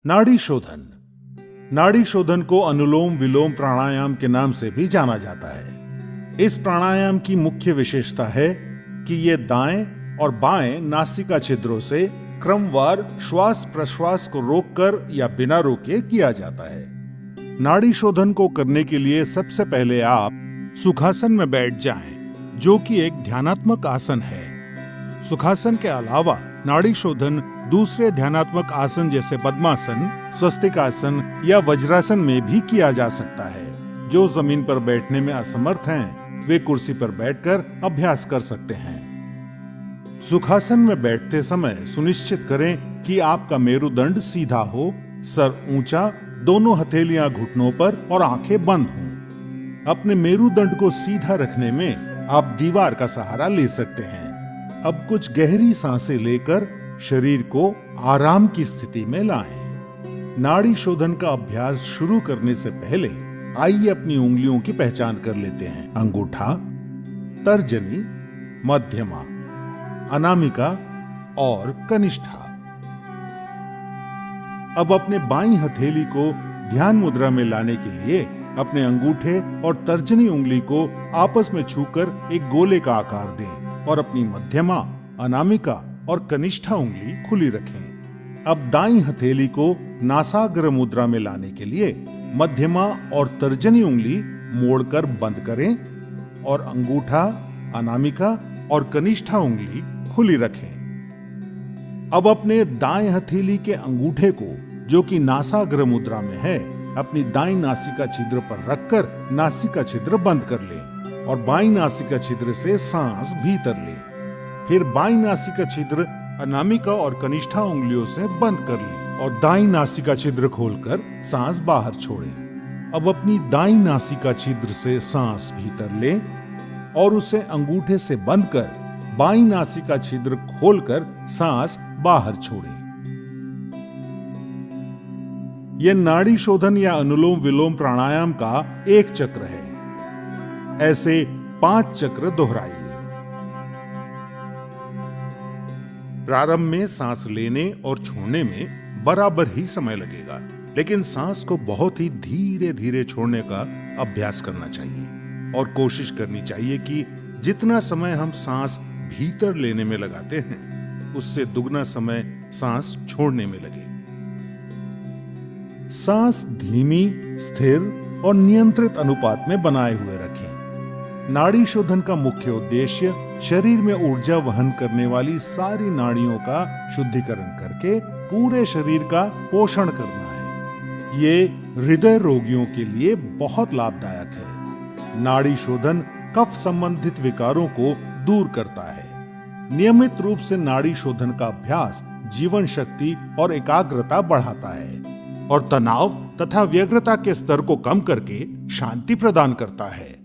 नाड़ी शोधन। नाड़ी शोधन को अनुलोम विलोम प्राणायाम के नाम से भी जाना जाता है। इस प्राणायाम की मुख्य विशेषता है कि ये दाएं और बाएं नासिका छिद्रों से क्रमवार श्वास प्रश्वास को रोककर या बिना रोके किया जाता है। नाड़ी शोधन को करने के लिए सबसे पहले आप सुखासन में बैठ जाएं, जो कि एक ध्यानात्मक आसन है। सुखासन के अलावा नाड़ी शोधन दूसरे ध्यानात्मक आसन जैसे पद्मासन, स्वस्तिकासन या वज्रासन में भी किया जा सकता है। जो जमीन पर बैठने में असमर्थ हैं, वे कुर्सी पर बैठकर अभ्यास कर सकते हैं। सुखासन में बैठते समय सुनिश्चित करें कि आपका मेरुदंड सीधा हो, सर ऊंचा, दोनों हथेलियां घुटनों पर और आंखें बंद हों। अपने मेरुदंड को सीधा रखने में आप दीवार का सहारा ले सकते हैं। अब कुछ गहरी सांसें लेकर शरीर को आराम की स्थिति में लाएं। नाड़ी शोधन का अभ्यास शुरू करने से पहले आइए अपनी उंगलियों की पहचान कर लेते हैं। अंगूठा, तर्जनी, मध्यमा, अनामिका और कनिष्ठा। अब अपने बाईं हथेली को ध्यान मुद्रा में लाने के लिए अपने अंगूठे और तर्जनी उंगली को आपस में छूकर एक गोले का आकार दें और अपनी मध्यमा, अनामिका और कनिष्ठा उंगली खुली रखें। अब दाईं हथेली को नासाग्र मुद्रा में लाने के लिए मध्यमा और तर्जनी उंगली मोड़कर बंद करें और अंगूठा, अनामिका और कनिष्ठा उंगली खुली रखें। अब अपने दाएं हथेली के अंगूठे को, जो कि नासाग्र मुद्रा में है, अपनी दाईं नासिका छिद्र पर रखकर नासिका छिद्र बंद कर लें और बाईं नासिका छिद्र से सांस भीतर लें। फिर बाईं नासिका छिद्र अनामिका और कनिष्ठा उंगलियों से बंद कर लें और दाईं नासिका छिद्र खोलकर सांस बाहर छोड़ें। अब अपनी दाईं नासिका छिद्र से सांस भीतर लें और उसे अंगूठे से बंद कर बाईं नासिका छिद्र खोलकर सांस बाहर छोड़ें। यह नाड़ी शोधन या अनुलोम विलोम प्राणायाम का एक चक्र है। ऐसे 5 चक्र दोहराइए। प्रारंभ में सांस लेने और छोड़ने में बराबर ही समय लगेगा, लेकिन सांस को बहुत ही धीरे धीरे छोड़ने का अभ्यास करना चाहिए और कोशिश करनी चाहिए कि जितना समय हम सांस भीतर लेने में लगाते हैं, उससे दुगना समय सांस छोड़ने में लगे। सांस धीमी, स्थिर और नियंत्रित अनुपात में बनाए हुए रखें। नाड़ी शोधन का मुख्य उद्देश्य शरीर में ऊर्जा वहन करने वाली सारी नाड़ियों का शुद्धिकरण करके पूरे शरीर का पोषण करना है। ये हृदय रोगियों के लिए बहुत लाभदायक है। नाड़ी शोधन कफ संबंधित विकारों को दूर करता है। नियमित रूप से नाड़ी शोधन का अभ्यास जीवन शक्ति और एकाग्रता बढ़ाता है और तनाव तथा व्यग्रता के स्तर को कम करके शांति प्रदान करता है।